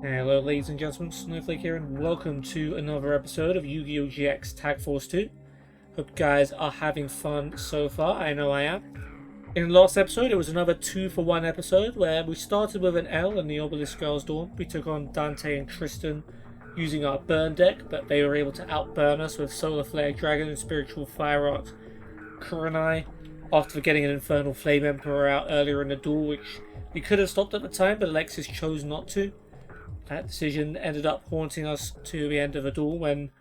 Hello ladies and gentlemen, Snowflake here and welcome to another episode of Yu-Gi-Oh! GX Tag Force 2. Hope you guys are having fun so far, I know I am. In the last episode it was another 2-for-1 episode where we started with an L in the Obelisk Girls Dawn. We took on Dante and Tristan using our burn deck, but they were able to outburn us with Solar Flare Dragon and Spiritual Fire Art Kurenai after getting an Infernal Flame Emperor out earlier in the duel, which we could have stopped at the time, but Alexis chose not to. That decision ended up haunting us to the end of the duel when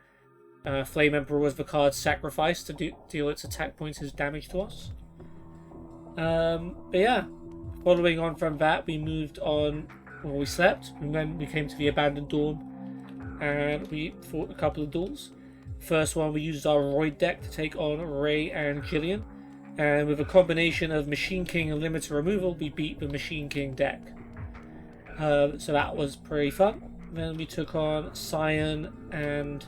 Flame Emperor was the card sacrificed to deal its attack points as damage to us. But yeah, following on from that, we moved on. Well, we slept, and then we came to the Abandoned Dorm, and we fought a couple of duels. First one, we used our Roid deck to take on Ray and Jillian, and with a combination of Machine King and Limited Removal, we beat the Machine King deck. So that was pretty fun. Then we took on Cyan and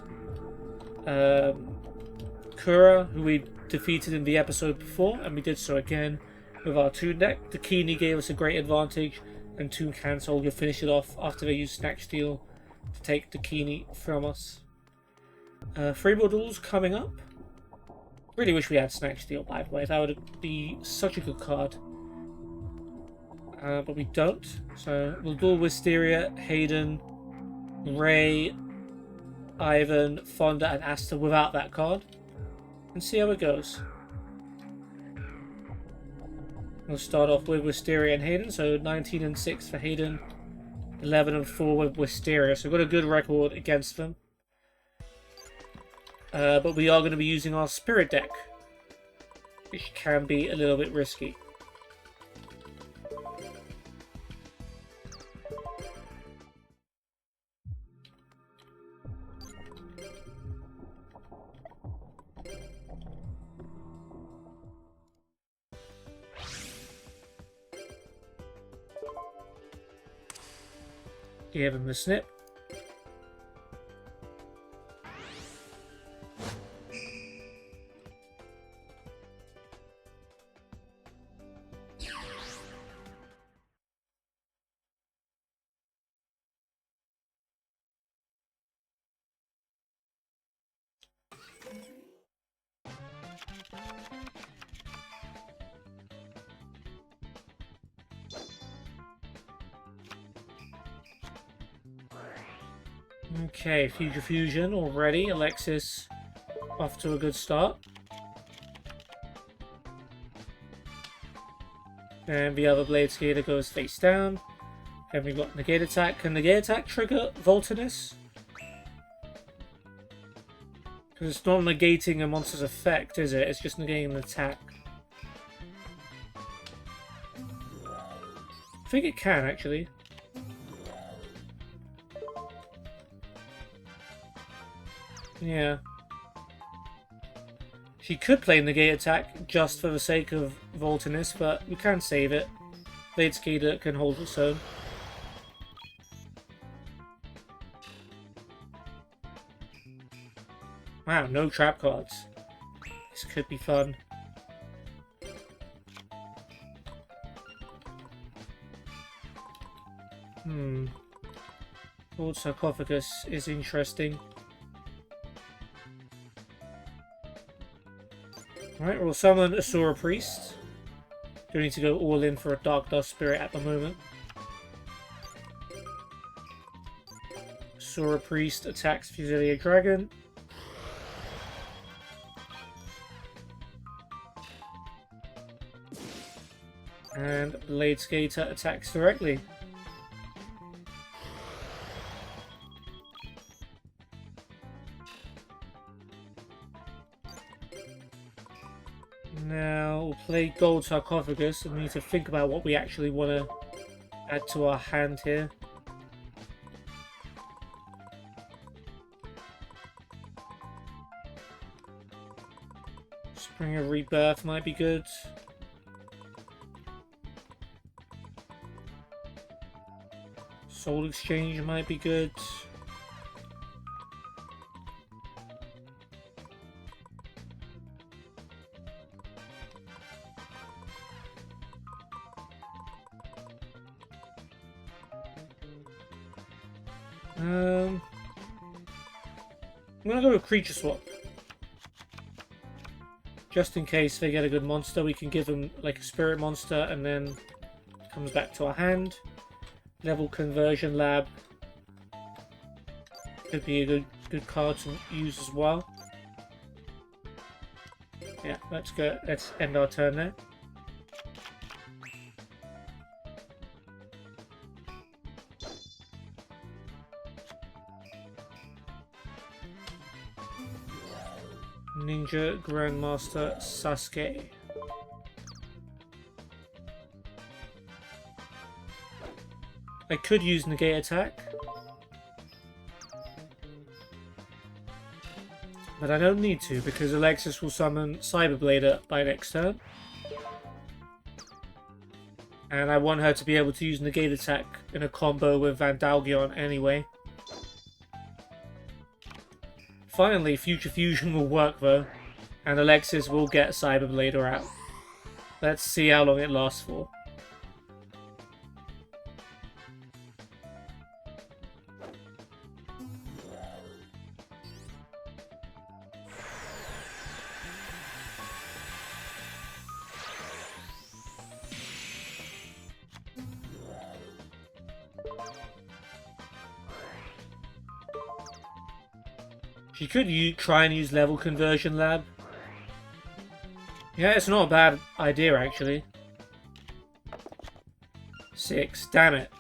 Kura, who we defeated in the episode before, and we did so again with our Toon deck. Dakini gave us a great advantage, and Toon Cancel will finish it off after they used Snack Steal to take Dakini from us. 3 more duels coming up. Really wish we had Snack Steal, by the way. That would be such a good card. But we don't. So we'll duel Wisteria, Hayden, Ray, Ivan, Fonda, and Asta without that card, and see how it goes. We'll start off with Wisteria and Hayden. So 19 and 6 for Hayden, 11 and 4 with Wisteria. So we've got a good record against them. But we are going to be using our Spirit deck, which can be a little bit risky. Give him the snip. Okay, Future Fusion already. Alexis off to a good start. And the other Blade Skater goes face down. And we've got Negate Attack. Can Negate Attack trigger Voltinus? Because it's not negating a monster's effect, is it? It's just negating an attack. I think it can, actually. Yeah. She could play Negate Attack just for the sake of Voltinus, but we can save it. Blade Skater can hold its own. Wow, no trap cards. This could be fun. Gold Sarcophagus is interesting. Alright, we'll summon Asura Priest. Don't need to go all in for a Dark Dust Spirit at the moment. Asura Priest attacks Fusilia Dragon. And Blade Skater attacks directly. Now we'll play Gold Sarcophagus, and we need to think about what we actually want to add to our hand here. Spring of Rebirth might be good. Soul Exchange might be good. I'm gonna go with creature swap. Just in case they get a good monster, we can give them like a spirit monster and then it comes back to our hand. Level conversion lab could be a good card to use as well. Yeah, let's go. Let's end our turn there. Ninja Grandmaster Sasuke. I could use negate attack, but I don't need to because Alexis will summon Cyberblader by next turn. And I want her to be able to use negate attack in a combo with Vandalgion anyway. Finally, Future Fusion will work though, and Alexis will get Cyberblader out. Let's see how long it lasts for. She could try and use level conversion lab. Yeah, it's not a bad idea actually. 6, damn it.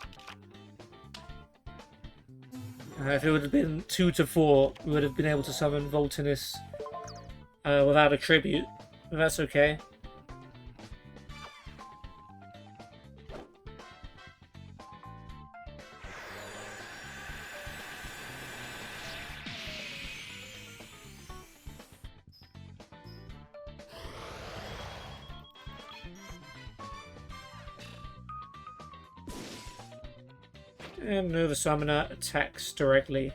If it would have been 2 to 4, we would have been able to summon Voltinus without a tribute. But that's okay. And Nova Summoner attacks directly.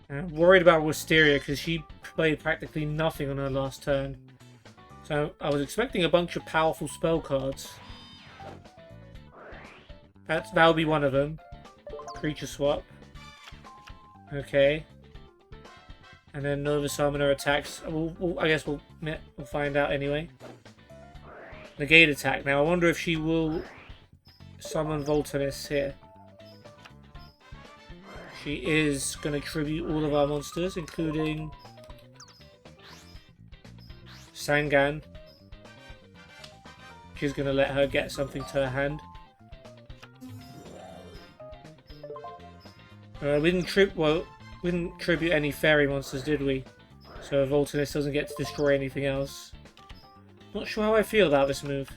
I'm worried about Wisteria because she played practically nothing on her last turn. So I was expecting a bunch of powerful spell cards. That'll be one of them. Creature swap. Okay. And then Nova Summoner attacks. I guess we'll find out anyway. Negate attack. Now I wonder if she will summon Voltinus here. She is going to tribute all of our monsters, including Sangan. She's going to let her get something to her hand. We didn't tribute any fairy monsters, did we? So Voltinus doesn't get to destroy anything else. Not sure how I feel about this move.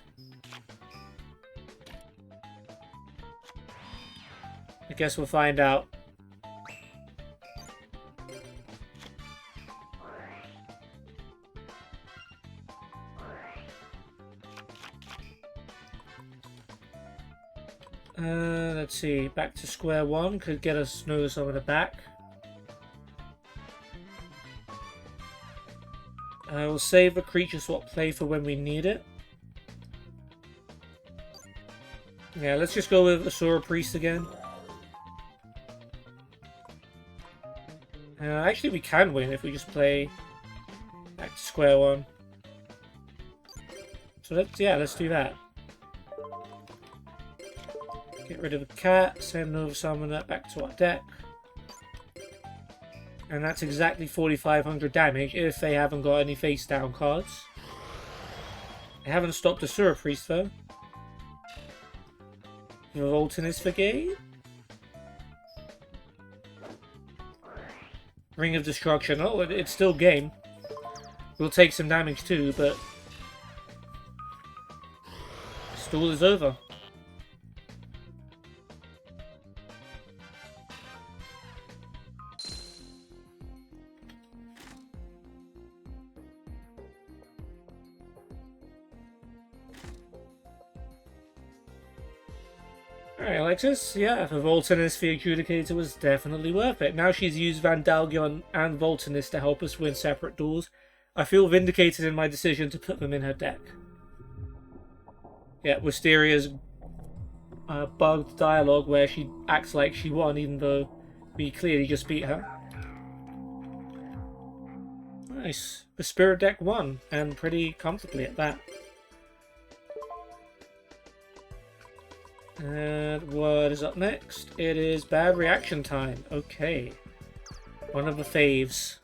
I guess we'll find out. Let's see, back to square one, could get us Nova Summoner back. We'll save a creature swap play for when we need it. Yeah, let's just go with Asura Priest again. Actually, we can win if we just play back to square one. So let's do that. Get rid of the cat, send Nova Summoner back to our deck. And that's exactly 4,500 damage if they haven't got any face down cards. They haven't stopped Asura Priest though. Voltinus for game. Ring of Destruction. Oh, it's still game. We'll take some damage too, but stall is over. Alright, Alexis, yeah, the Voltanist the Adjudicator was definitely worth it. Now she's used Vandalgion and Voltanist to help us win separate duels. I feel vindicated in my decision to put them in her deck. Yeah, Wisteria's bugged dialogue where she acts like she won even though we clearly just beat her. Nice. The Spirit deck won, and pretty comfortably at that. And what is up next? It is bad reaction time. Okay. One of the faves.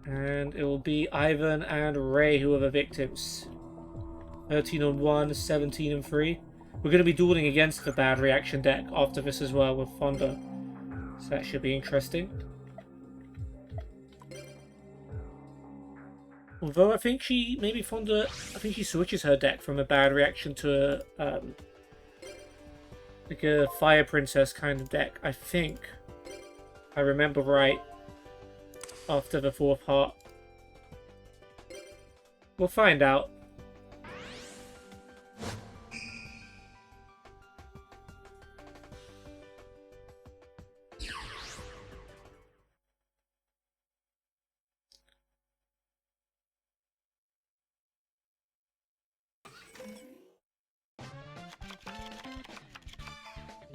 And it will be Ivan and Ray who are the victims. 13 on 1, 17 and 3. We're going to be dueling against the bad reaction deck after this as well with Fonda. So that should be interesting. Although I think she, maybe Fonda, I think she switches her deck from a bad reaction to a, like a Fire Princess kind of deck. I think, I remember right, after the fourth part. We'll find out.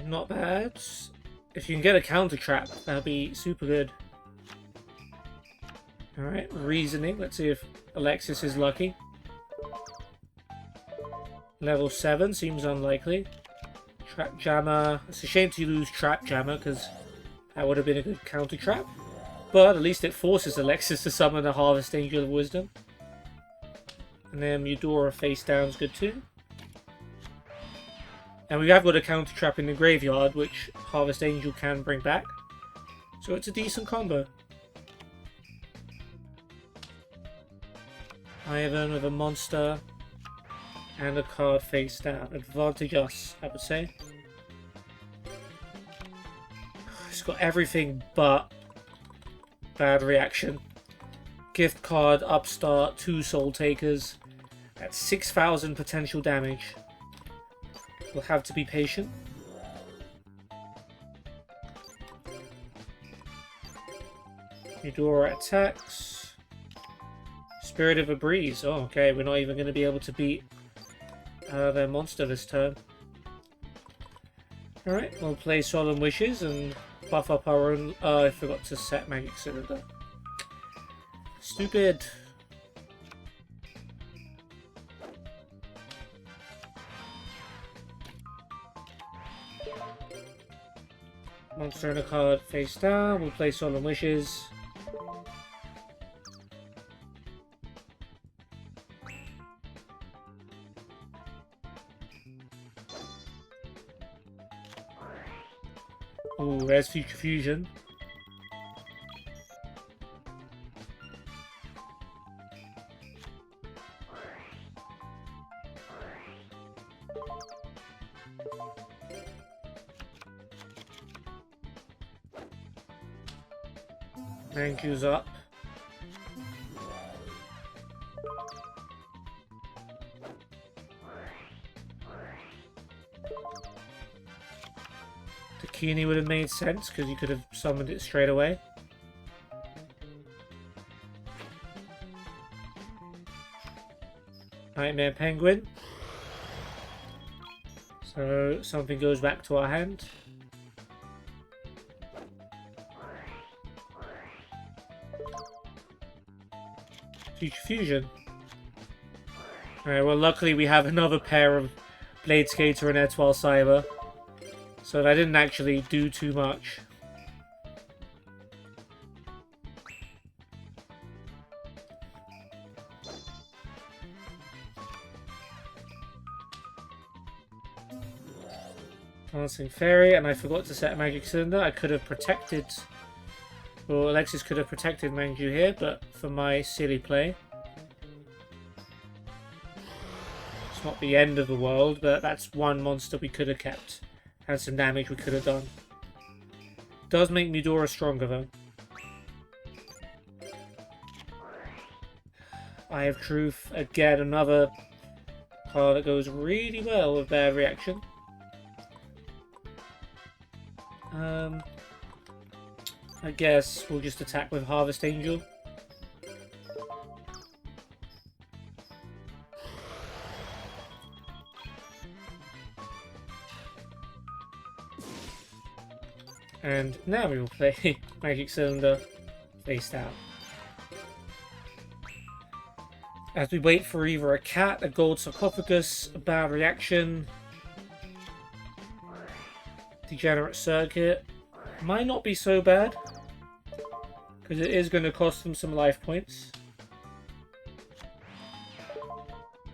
Not bad. If you can get a counter trap, that'd be super good. Alright, reasoning. Let's see if Alexis is lucky. Level 7 seems unlikely. Trap Jammer. It's a shame to lose Trap Jammer because that would have been a good counter trap. But at least it forces Alexis to summon a Harvest Angel of Wisdom. And then Eudora face down is good too. And we have got a counter trap in the graveyard, which Harvest Angel can bring back. So it's a decent combo. Ivan with a monster and a card face down. Advantage us, I would say. It's got everything but bad reaction. Gift card, upstart, 2 soul takers. At 6,000 potential damage. We'll have to be patient. Eudora attacks. Spirit of a Breeze. Oh, okay. We're not even going to be able to beat their monster this turn. Alright, we'll play Solemn Wishes and buff up our own... Oh, I forgot to set Magic Cylinder. Stupid. Monster and a card face down. We'll play Solemn Wishes. Ooh, there's Future Fusion. Mancu's up. Takini would have made sense because you could have summoned it straight away. Nightmare Penguin. So something goes back to our hand. Future Fusion. Alright, well luckily we have another pair of Blade Skater and Etoile Cyber. So that didn't actually do too much. Dancing Fairy, and I forgot to set Magic Cylinder. I could have protected... Well, Alexis could have protected Manju here, but for my silly play. It's not the end of the world, but that's one monster we could have kept. And some damage we could have done. Does make Eudora stronger though. Eye of Truth, again another card that goes really well with bad reaction. I guess we'll just attack with Harvest Angel. And now we will play Magic Cylinder face down. As we wait for either a cat, a gold sarcophagus, a bad reaction, degenerate circuit. Might not be so bad, because it is going to cost them some life points.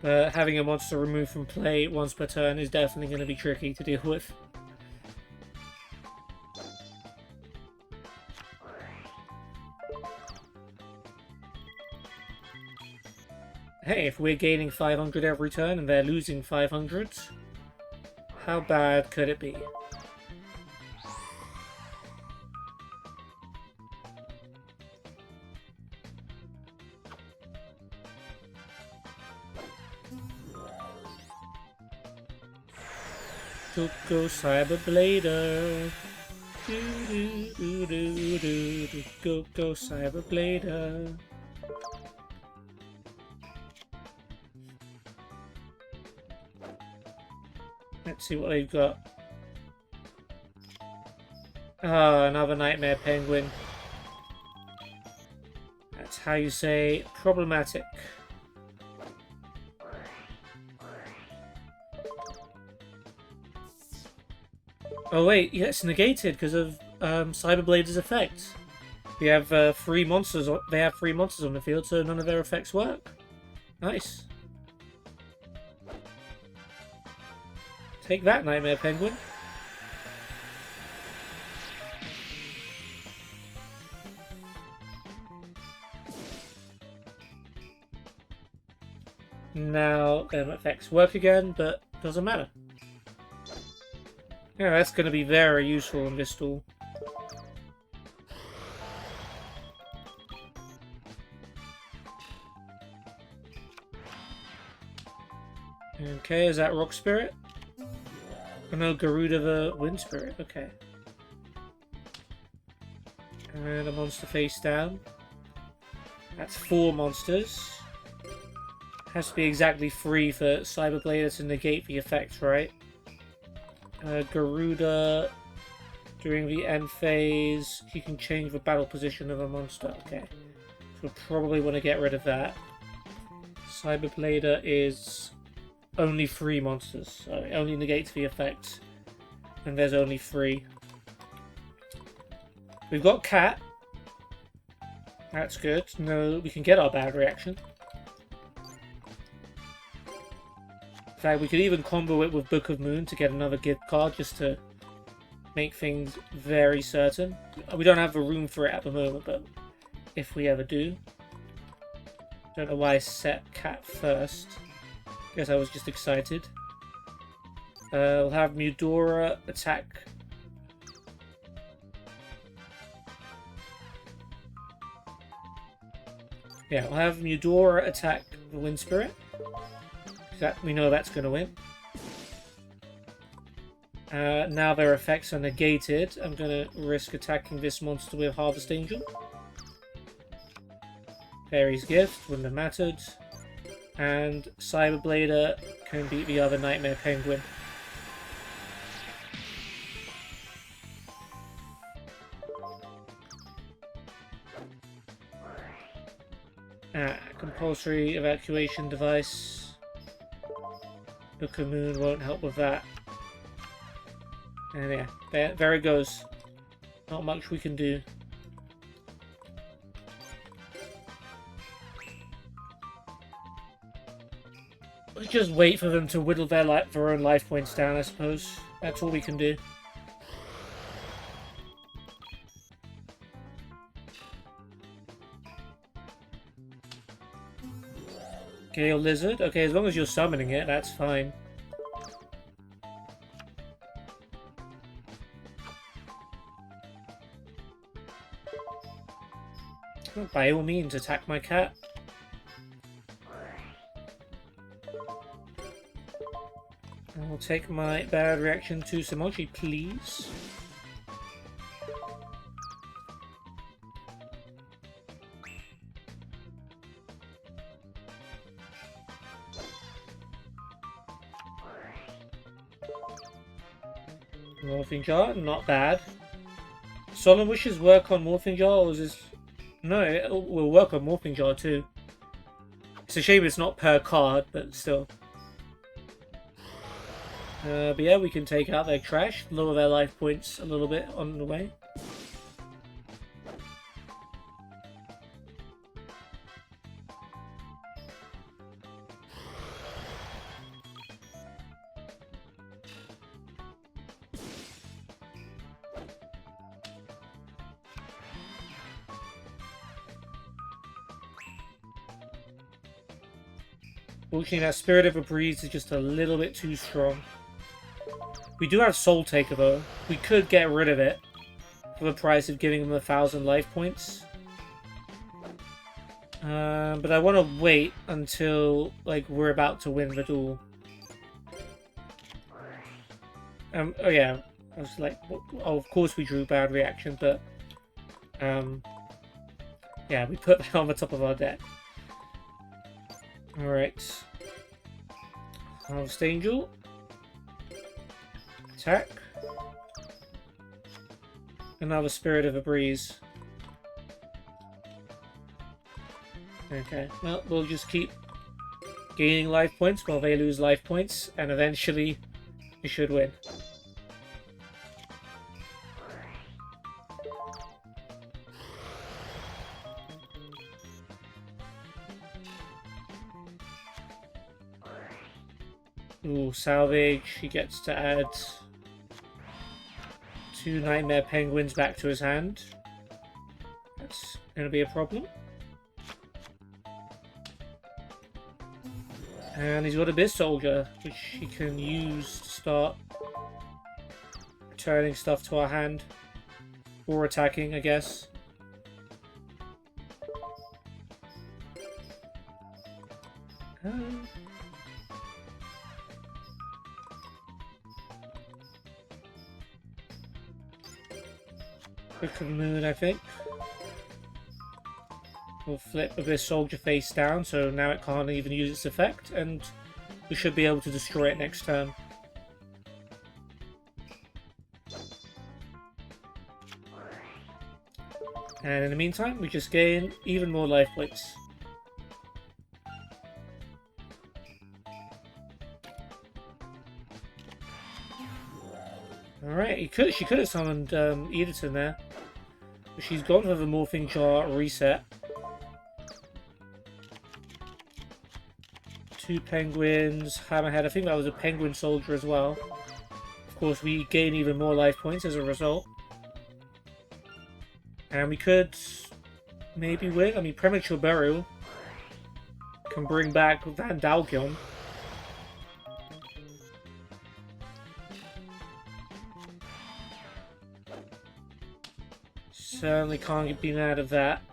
But having a monster removed from play once per turn is definitely going to be tricky to deal with. Hey, if we're gaining 500 every turn and they're losing 500, how bad could it be? Go Cyber Blader. Go Cyber Blader. Let's see what they've got. Ah, another Nightmare Penguin. That's how you say problematic. Oh wait, yeah, it's negated because of Cyberblade's effect. We have 3 monsters. They have 3 monsters on the field, so none of their effects work. Nice. Take that, Nightmare Penguin. Now effects work again, but doesn't matter. Yeah, that's going to be very useful in this duel. Okay, is that Rock Spirit? Oh no, Garuda the Wind Spirit, okay. And a monster face down. That's 4 monsters. Has to be exactly 3 for Cyberblader to negate the effect, right? Garuda, during the end phase, he can change the battle position of a monster. Okay, so we'll probably want to get rid of that. Cyberblader is only 3 monsters, so it only negates the effect. And there's only 3. We've got Cat. That's good. No, we can get our bad reaction. In fact, we could even combo it with Book of Moon to get another gift card just to make things very certain. We don't have the room for it at the moment, but if we ever do. Don't know why I set Cat first. Guess I was just excited. We'll have Mudora attack. Yeah, we'll have Mudora attack the Wind Spirit. We know that's going to win. Now their effects are negated. I'm going to risk attacking this monster with Harvest Angel. Fairy's Gift wouldn't have mattered. And Cyberblader can beat the other Nightmare Penguin. Compulsory evacuation device. Book of Moon won't help with that. And yeah, there it goes. Not much we can do. We'll just wait for them to whittle their own life points down, I suppose. That's all we can do. Gale Lizard? Okay, as long as you're summoning it, that's fine. Well, by all means, attack my cat. I'll take my bad reaction to Samochi, please. Morphing Jar, not bad. Solemn Wishes work on Morphing Jar, or is this... No, it will work on Morphing Jar too. It's a shame it's not per card, but still. But yeah, we can take out their trash, lower their life points a little bit on the way. Fortunately, that Spirit of a Breeze is just a little bit too strong. We do have Soul Taker though. We could get rid of it for the price of giving them 1,000 life points. But I want to wait until like we're about to win the duel. Oh yeah, I was like, oh, of course we drew bad reaction, but yeah, we put that on the top of our deck. All right, Harvest Angel. Attack. Another Spirit of a Breeze. Okay, well, we'll just keep gaining life points while they lose life points, and eventually we should win. Ooh, Salvage. He gets to add 2 Nightmare Penguins back to his hand. That's going to be a problem. And he's got Abyss Soldier, which he can use to start returning stuff to our hand. Or attacking, I guess. Quick of the Moon, I think. We'll flip Abyss Soldier face down, so now it can't even use its effect, and we should be able to destroy it next turn. And in the meantime, we just gain even more life points. Alright, she could have summoned Edison there. But she's gone for the Morphing Jar reset. 2 Penguins, Hammerhead. I think that was a Penguin Soldier as well. Of course, we gain even more life points as a result. And we could maybe win. I mean, Premature Burial can bring back Van Dalgion. Certainly can't be mad at that.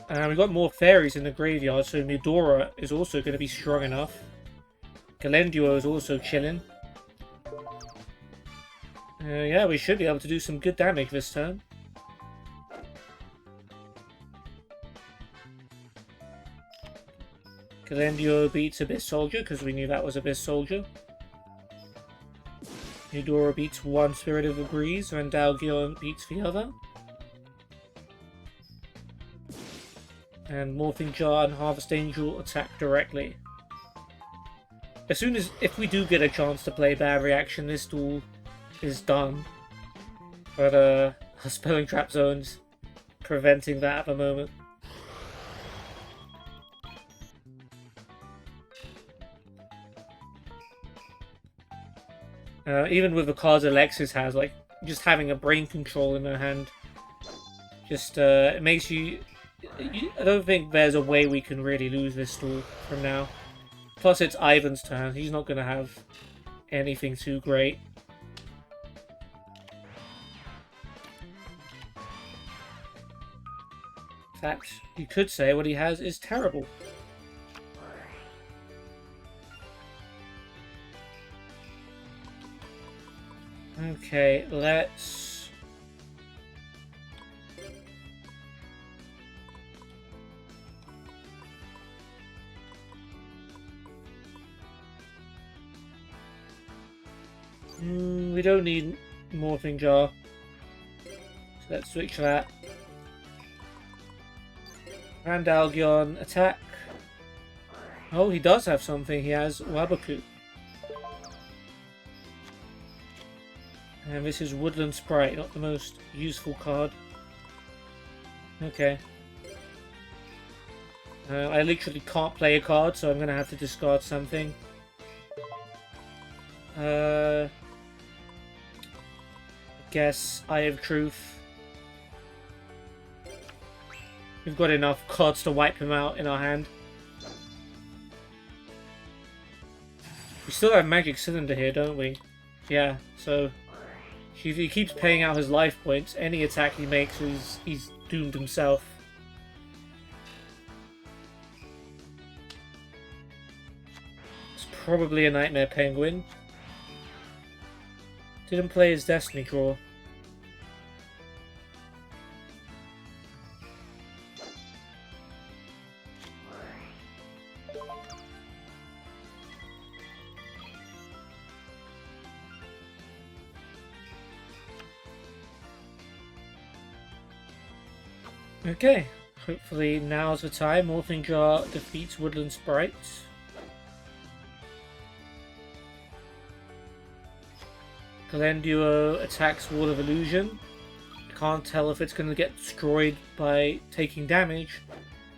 And we've got more fairies in the graveyard, so Midora is also going to be strong enough. Galenduo is also chilling. Yeah, we should be able to do some good damage this turn. Galenduo beats Abyss Soldier, because we knew that was Abyss Soldier. Midora beats 1 Spirit of the Breeze, and Dalgion beats the other. And Morphing Jar and Harvest Angel attack directly. If we do get a chance to play bad reaction, this duel is done. But our Spelling Trap Zone's preventing that at the moment. Even with the cards Alexis has, like, just having a Brain Control in her hand, just, it makes you... I don't think there's a way we can really lose this duel from now. Plus, it's Ivan's turn. He's not going to have anything too great. In fact, you could say what he has is terrible. Okay, let's... we don't need Morphing Jar. So let's switch that. Randalgion, attack. Oh, he does have something. He has Wabaku. And this is Woodland Sprite, not the most useful card. Okay. I literally can't play a card, so I'm going to have to discard something. I guess Eye of Truth. We've got enough cards to wipe him out in our hand. We still have Magic Cylinder here, don't we? Yeah, so... if he keeps paying out his life points, any attack he makes, he's doomed himself. It's probably a Nightmare Penguin. Didn't play his Destiny draw. Okay, hopefully now's the time. Morphing Jar defeats Woodland Sprite. Glenduo attacks Wall of Illusion. Can't tell if it's going to get destroyed by taking damage,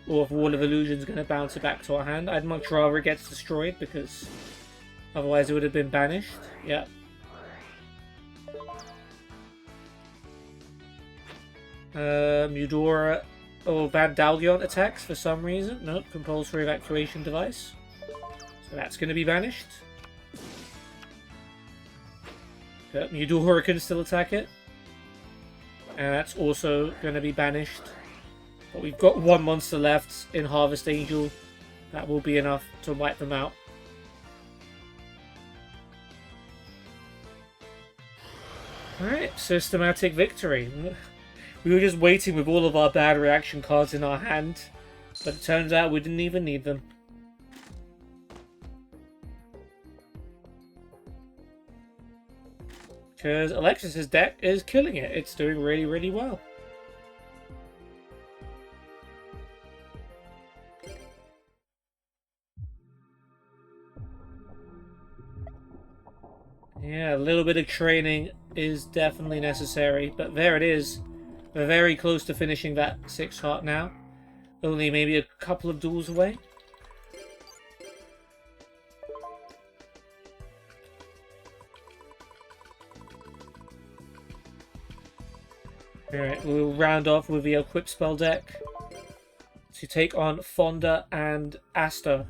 or if Wall of Illusion is going to bounce it back to our hand. I'd much rather it gets destroyed, because otherwise it would have been banished. Yeah. Mudora or Vandalgion attacks for some reason. Nope, compulsory evacuation device. So that's going to be banished. But Mudora can still attack it. And that's also going to be banished. But we've got one monster left in Harvest Angel. That will be enough to wipe them out. Alright, systematic victory. We were just waiting with all of our bad reaction cards in our hand, but it turns out we didn't even need them. Because Alexis' deck is killing it. It's doing really, really well. Yeah, a little bit of training is definitely necessary, but there it is. We're very close to finishing that 6 heart now. Only maybe a couple of duels away. Alright, we'll round off with the equip spell deck to take on Fonda and Asta.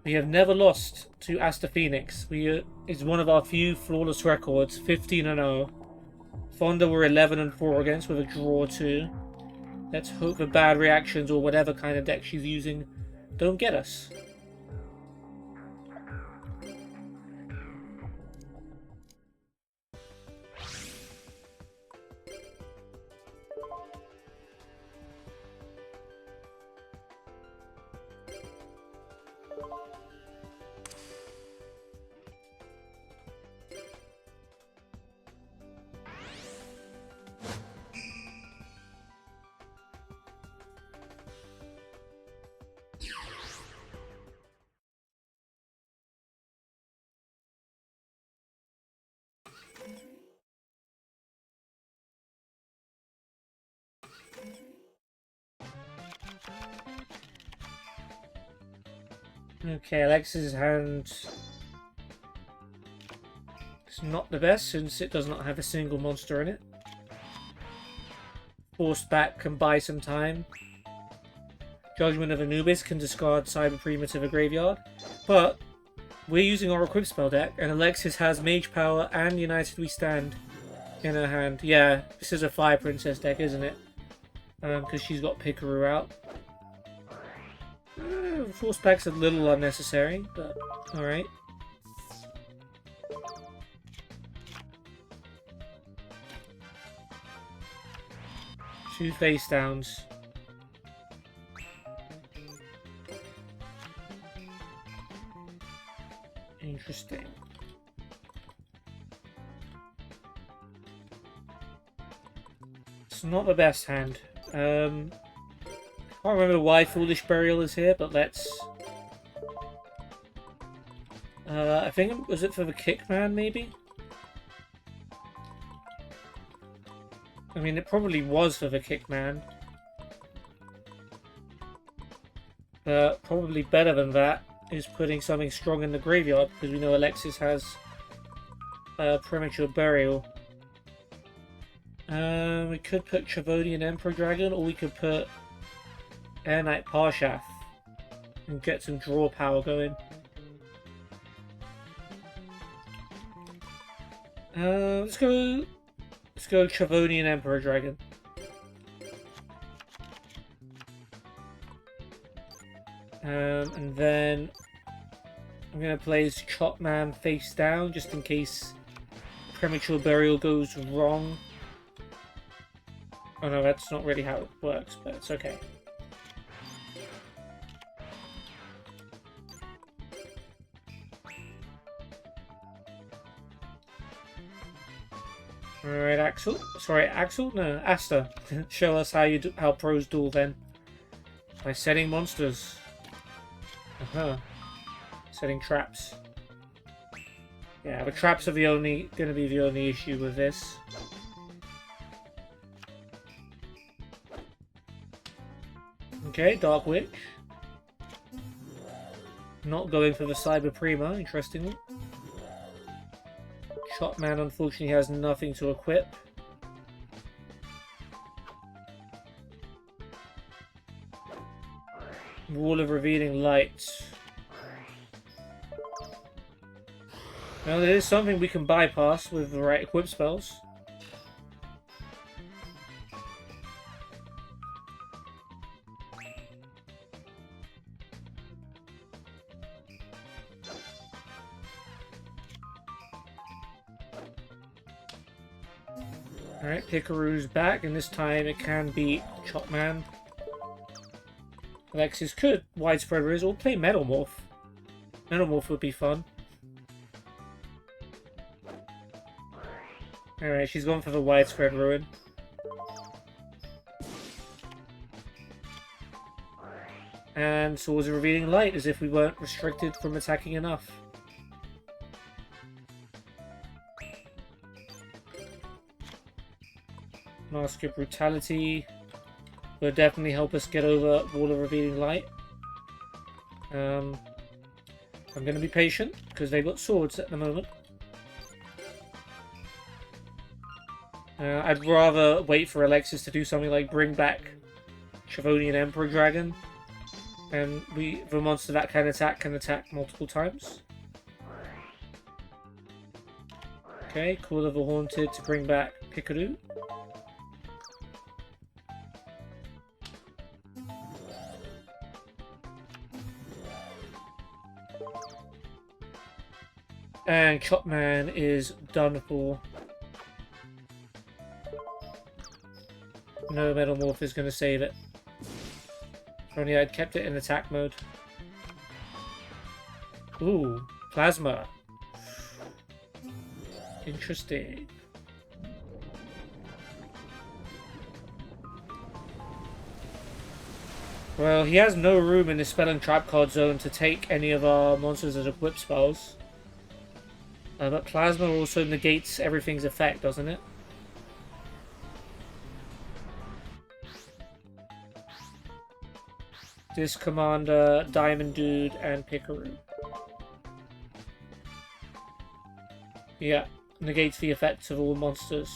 We have never lost to Asta Phoenix. It's one of our few flawless records, 15-0. Fonda were 11-4 against with a draw 2. Let's hope the bad reactions or whatever kind of deck she's using don't get us. Okay, Alexis' hand is not the best since it does not have a single monster in it. Forced Back can buy some time. Judgment of Anubis can discard Cyber Prima to the graveyard. But we're using our equip spell deck, and Alexis has Mage Power and United We Stand in her hand. Yeah, this is a Fire Princess deck, isn't it? Because she's got Pikaru out. Force Back's a little unnecessary, but alright. 2 face downs. Interesting. It's not the best hand. I can't remember why Foolish Burial is here, but let's... I think, was it for the Kickman, maybe? I mean, it probably was for the Kickman. But probably better than that is putting something strong in the graveyard, because we know Alexis has Premature Burial. We could put Chavodian Emperor Dragon, or we could put Air Knight Parshath and get some draw power going. Let's go Chavodian Emperor Dragon. And then I'm gonna place Chopman face down just in case Premature Burial goes wrong. Oh no, that's not really how it works, but it's okay. Alright, Axel. Sorry, Axel? No, Asta. Show us how pros duel then. By setting monsters. Setting traps. Yeah, the traps are gonna be the only issue with this. Okay, Dark Witch. Not going for the Cyber Prima, interestingly. Shotman unfortunately has nothing to equip. Wall of Revealing Light. Now there is something we can bypass with the right equip spells. Alright, Pikaru's back, and this time it can beat Chopman. Alexis could Widespread Riz or play Metalmorph. Metalmorph would be fun. Alright, she's gone for the Widespread Ruin. And Swords of Revealing Light, as if we weren't restricted from attacking enough. Mask of Brutality will definitely help us get over Wall of Revealing Light. I'm going to be patient, because they've got swords at the moment. I'd rather wait for Alexis to do something like bring back Chavodian Emperor Dragon. And the monster that can attack multiple times. Okay, Call of the Haunted to bring back Pikachu. And Chopman is done for. No Metalmorph is going to save it. If only I'd kept it in attack mode. Ooh, Plasma. Interesting. Well, he has no room in the Spell and Trap card zone to take any of our monsters as equip spells. But Plasma also negates everything's effect, doesn't it? This Commander, Diamond Dude, and Pikachu. Yeah, negates the effects of all monsters.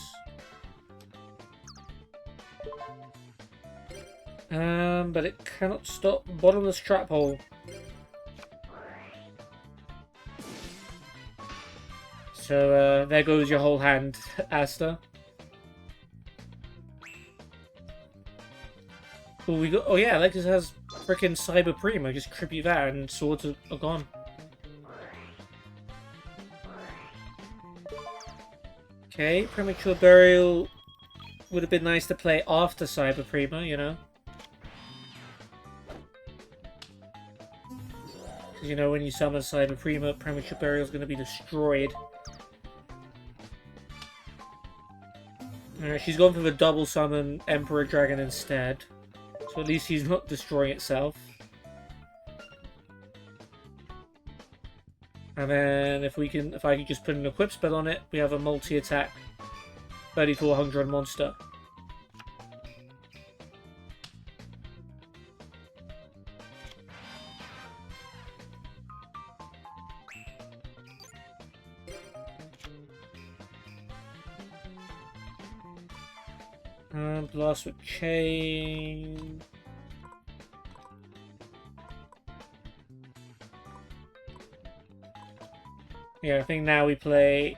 But it cannot stop Bottomless Trap Hole. So, there goes your whole hand, Asta. Oh, oh yeah, Alexis has freaking Cyber Prima. Just tribute that and swords are gone. Okay, Premature Burial Would have been nice to play after Cyber Prima, you know? Because, you know, when you summon Cyber Prima, Premature Burial is going to be destroyed. Alright, she's gone for the double summon Emperor Dragon instead. So at least he's not destroying itself. And then if I could just put an equip spell on it, we have a multi-attack 3400 monster. Blast with chain. Yeah, I think now we play...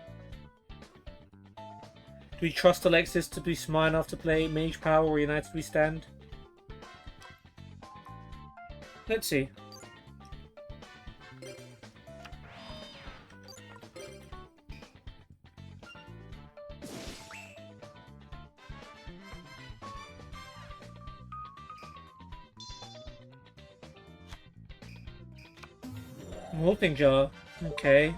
Do we trust Alexis to be smart enough to play Mage Power or United We Stand? Let's see. Warping Jar. Okay.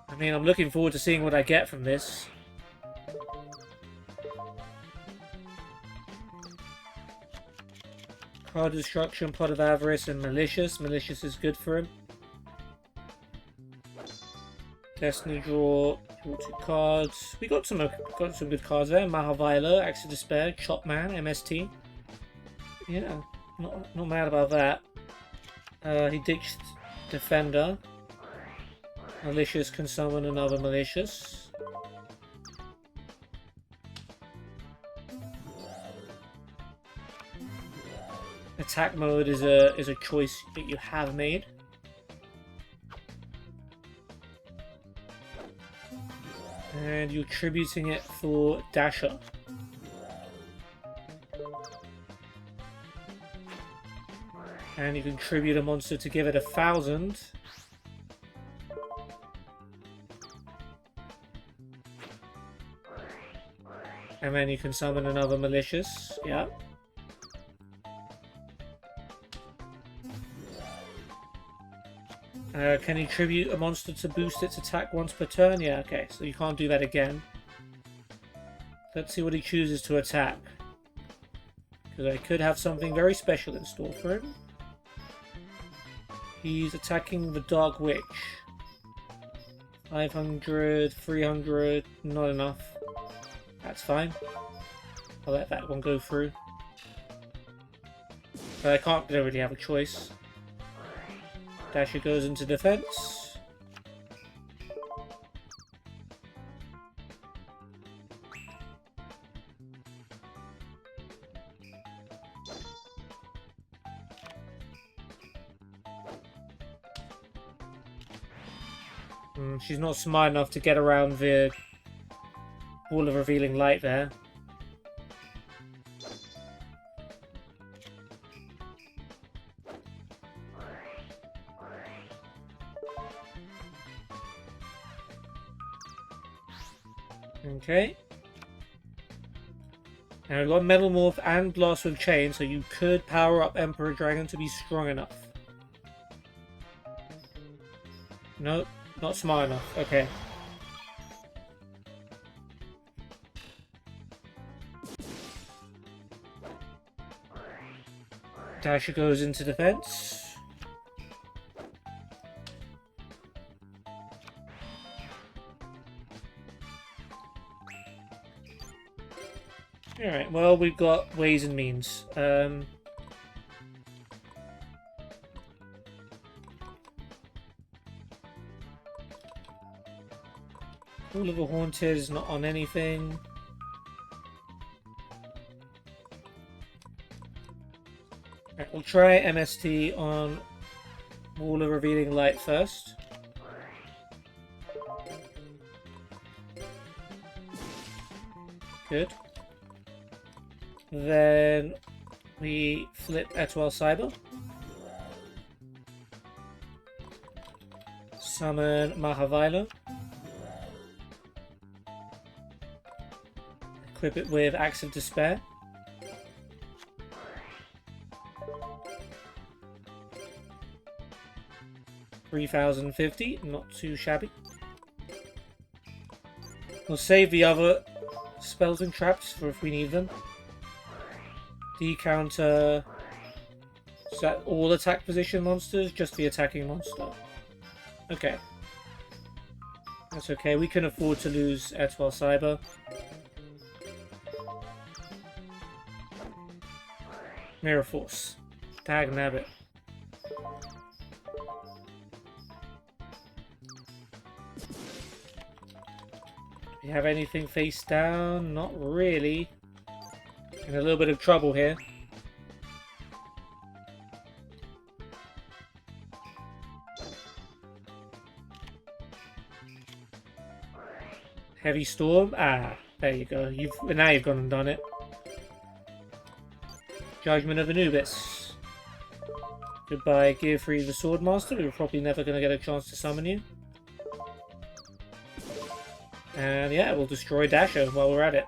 I mean, I'm looking forward to seeing what I get from this. Card Destruction, Pot of Avarice, and Malicious. Malicious is good for him. Destiny Draw 2 cards. We got some good cards there. Maha Vailo, Axe of Despair, Chopman, MST. Yeah, not mad about that. He ditched Defender. Malicious can summon another Malicious. Attack mode is a choice that you have made. And you're tributing it for Dasher. And you can tribute a monster to give it 1,000. And then you can summon another Malicious. Yeah. Can you tribute a monster to boost its attack once per turn? Yeah, okay, so you can't do that again. Let's see what he chooses to attack. Because I could have something very special in store for him. He's attacking the Dark Witch. 500, 300, not enough. That's fine. I'll let that one go through. But I don't really have a choice. Dasher goes into defense. She's not smart enough to get around the Wall of Revealing Light there. Okay. Now we've got Metal Morph and Blast with Chain, so you could power up Emperor Dragon to be strong enough. Nope, not smart enough. Okay. Dasher goes into defense. Alright, well, we've got ways and means. All of the Haunted is not on anything. Right, we'll try MST on Wall of Revealing Light first. Good. Then we flip Etoile Cyber. Summon Maha Vailo. equip it with Axe of Despair. $3,050, not too shabby. We'll save the other spells and traps for if we need them. Decounter. Is that all attack position monsters? Just the attacking monster. Okay. That's okay. We can afford to lose Etwal Cyber. Mirror Force. Tag Nabbit. Do we have anything face down? Not really. In a little bit of trouble here. Heavy Storm? Ah, there you go. Now you've gone and done it. Judgment of Anubis. Goodbye, Gearfree the Swordmaster. We were probably never going to get a chance to summon you. And yeah, we'll destroy Dasher while we're at it.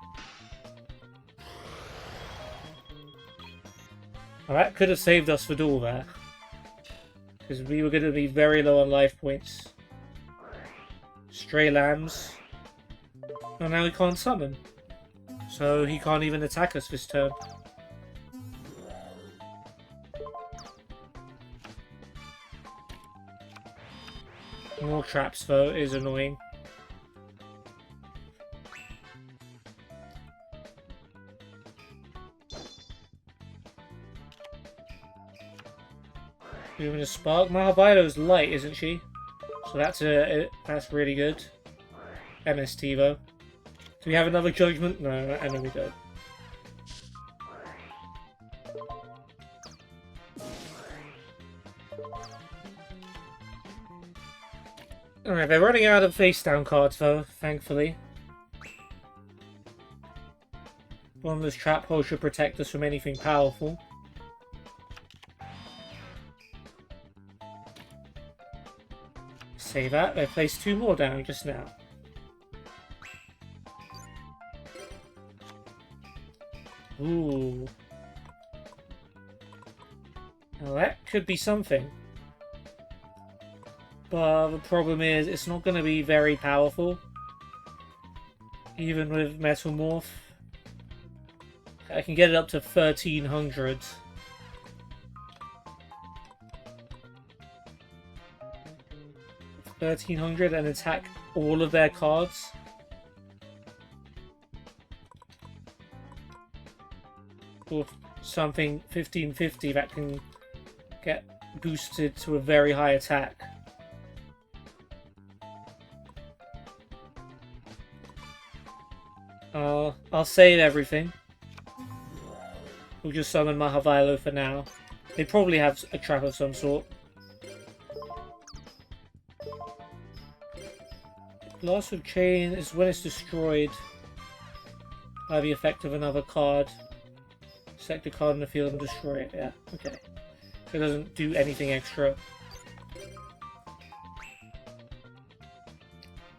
Alright, could have saved us for duel there. Because we were going to be very low on life points. Stray Lambs. And now he can't summon. So he can't even attack us this turn. More traps though is annoying. Moving a Spark. Maha Vailo's light, isn't she? So that's really good. MST though. Do we have another Judgment? No, I know we don't. Alright, they're running out of face down cards though, thankfully. Bottomless Trap Hole should protect us from anything powerful. Say that, they placed 2 more down just now. Ooh. Well, that could be something. But the problem is, it's not going to be very powerful. Even with Metamorph. I can get it up to 1300. And attack all of their cards. Or something 1550 that can get boosted to a very high attack. I'll save everything. We'll just summon Maha Vailo for now. They probably have a trap of some sort. Blast of Chain is when it's destroyed by the effect of another card. Select a card in the field and destroy it. Yeah, okay. So it doesn't do anything extra.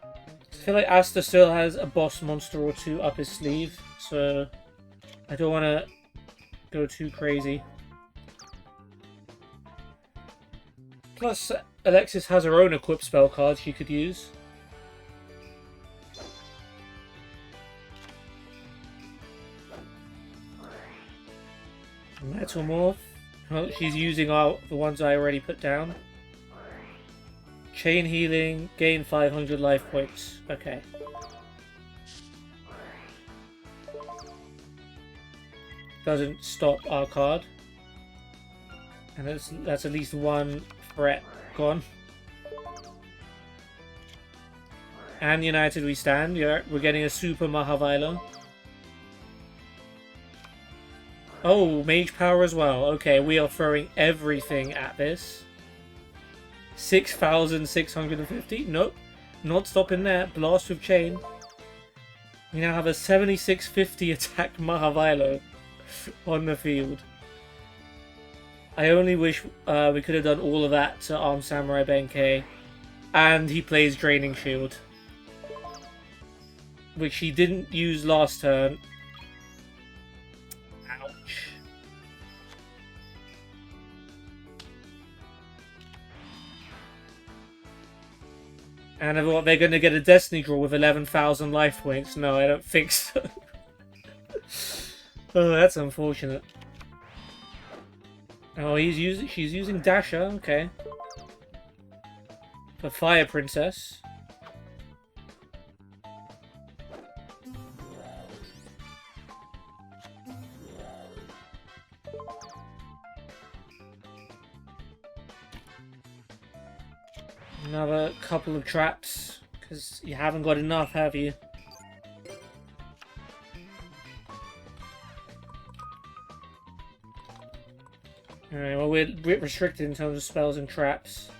I feel like Asta still has a boss monster or 2 up his sleeve, so I don't want to go too crazy. Plus, Alexis has her own equipped spell cards she could use. Metamorph. Well, she's using the ones I already put down. Chain Healing, gain 500 life points. Okay. Doesn't stop our card. And that's at least 1 threat gone. And United We Stand. We're getting a Super Maha Vailo. Oh, Mage Power as well. Okay, we are throwing everything at this. 6,650? Nope. Not stopping there. Blast with Chain. We now have a 7650 attack Maha Vailo on the field. I only wish we could have done all of that to Arm Samurai Benkei. And he plays Draining Shield. Which he didn't use last turn. And I thought they're going to get a Destiny draw with 11,000 life points. No, I don't think so. Oh, that's unfortunate. Oh, she's using Dasher, okay. For Fire Princess. Another couple of traps, because you haven't got enough, have you? Alright, well we're a bit restricted in terms of spells and traps.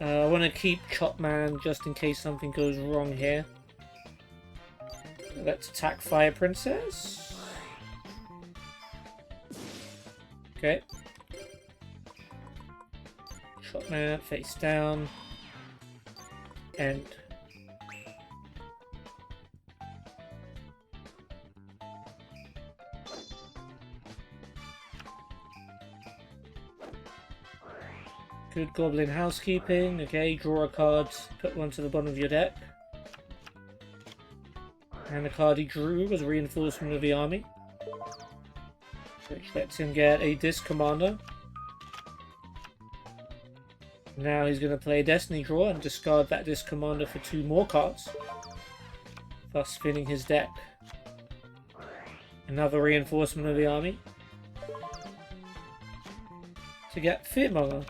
I want to keep Chopman just in case something goes wrong here. Let's attack Fire Princess. Okay. Chopman face down. End. Good goblin housekeeping. Okay, draw a card, put one to the bottom of your deck. And the card he drew was Reinforcement of the Army, which lets him get a Disc Commander. Now he's going to play Destiny Draw and discard that Disc Commander for 2 more cards, thus spinning his deck. Another Reinforcement of the Army to get Fearmonger.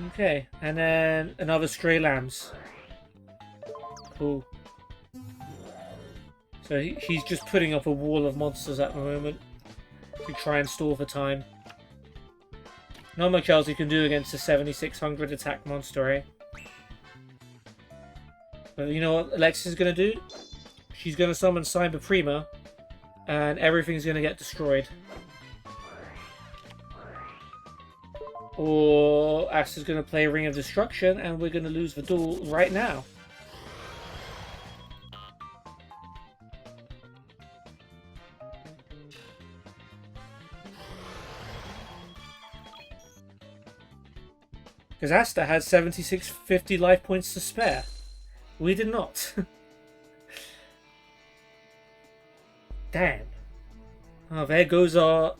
Okay, and then another Stray Lambs. Cool. So he's just putting up a wall of monsters at the moment to try and stall for time. Not much else you can do against a 7600 attack monster, eh? But you know what Alexis is going to do? She's going to summon Cyber Prima, and everything's going to get destroyed. Or Asta's going to play Ring of Destruction, and we're going to lose the duel right now. Because Asta had 7650 life points to spare. We did not. Damn. Oh, there goes our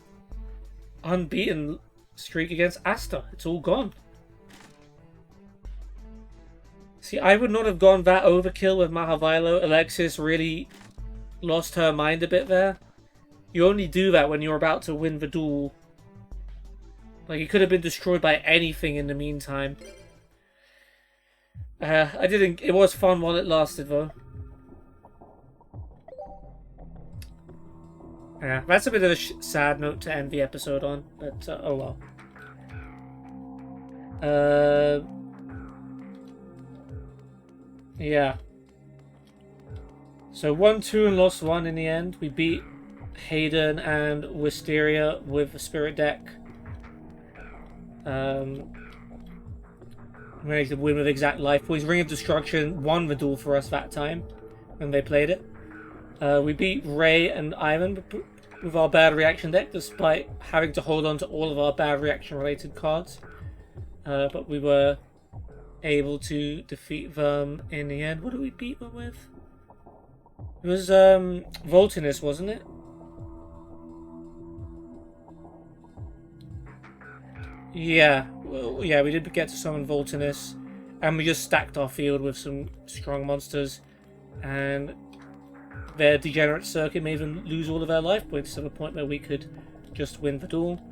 unbeaten streak against Asta. It's all gone. See, I would not have gone that overkill with Maha Vailo. Alexis really lost her mind a bit there. You only do that when you're about to win the duel. Like, it could have been destroyed by anything in the meantime. It was fun while it lasted, though. Yeah, that's a bit of a sad note to end the episode on, but oh well. Yeah. So 1-2 and lost 1 in the end. We beat Hayden and Wisteria with the Spirit deck. Managed to win with exact life points. Ring of Destruction won the duel for us that time when they played it. We beat Ray and Ivan with our bad reaction deck, despite having to hold on to all of our bad reaction related cards. But we were able to defeat them in the end. What did we beat them with? It was Voltinus, wasn't it? Yeah, well, yeah, we did get to summon Voltinus, and we just stacked our field with some strong monsters, and their Degenerate Circuit made them lose all of their life points to the point where we could just win the duel.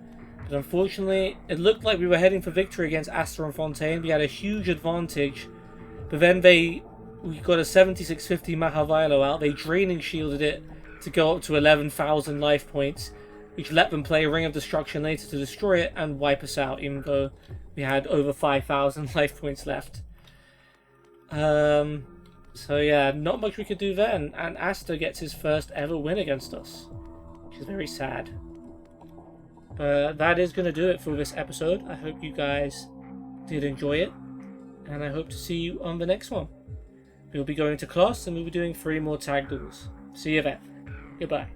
But unfortunately, it looked like we were heading for victory against Asta and Fontaine. We had a huge advantage, but then we got a 7650 Maha Vailo out. They draining shielded it to go up to 11,000 life points, which let them play Ring of Destruction later to destroy it and wipe us out, even though we had over 5,000 life points left. So yeah, not much we could do there, and Asta gets his first ever win against us, which is very sad. But that is going to do it for this episode. I hope you guys did enjoy it, and I hope to see you on the next one. We'll be going to class, and we'll be doing 3 more tag duels. See you then. Goodbye.